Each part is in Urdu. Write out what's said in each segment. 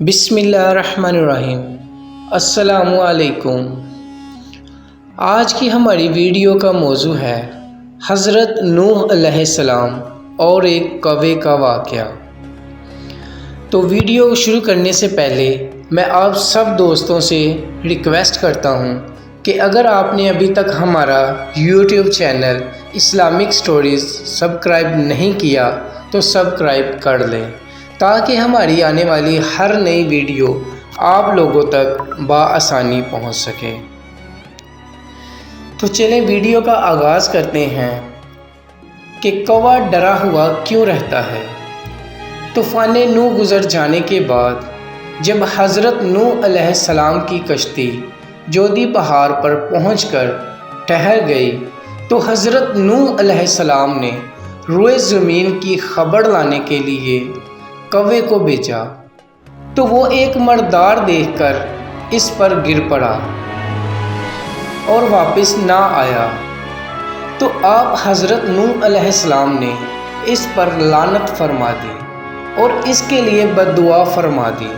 بسم اللہ الرحمن الرحیم۔ السلام علیکم۔ آج کی ہماری ویڈیو کا موضوع ہے حضرت نوح علیہ السلام اور ایک کوے کا واقعہ۔ تو ویڈیو شروع کرنے سے پہلے میں آپ سب دوستوں سے ریکویسٹ کرتا ہوں کہ اگر آپ نے ابھی تک ہمارا YouTube channel Islamic stories subscribe نہیں کیا تو سبسکرائب کر لیں تاکہ ہماری آنے والی ہر نئی ویڈیو آپ لوگوں تک بآسانی پہنچ سکے۔ تو چلیں ویڈیو کا آغاز کرتے ہیں کہ کوا ڈرا ہوا کیوں رہتا ہے۔ طوفان نوح گزر جانے کے بعد جب حضرت نوح علیہ السلام کی کشتی جودی پہاڑ پر پہنچ کر ٹھہر گئی تو حضرت نوح علیہ السلام نے روئے زمین کی خبر لانے کے لیے کوے کو بھیجا تو وہ ایک مردار دیکھ کر اس پر گر پڑا اور واپس نہ آیا، تو آپ حضرت نوح علیہ السلام نے اس پر لعنت فرما دی اور اس کے لیے بد دعا فرما دی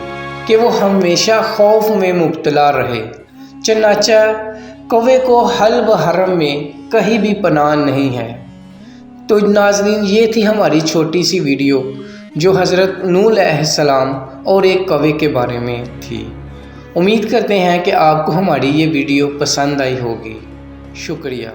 کہ وہ ہمیشہ خوف میں مبتلا رہے۔ چنانچہ کوے کو حلب حرم میں کہیں بھی پناہ نہیں ہے۔ تو ناظرین، یہ تھی ہماری چھوٹی سی ویڈیو جو حضرت نوح علیہ السلام اور ایک کوے کے بارے میں تھی۔ امید کرتے ہیں کہ آپ کو ہماری یہ ویڈیو پسند آئی ہوگی۔ شکریہ۔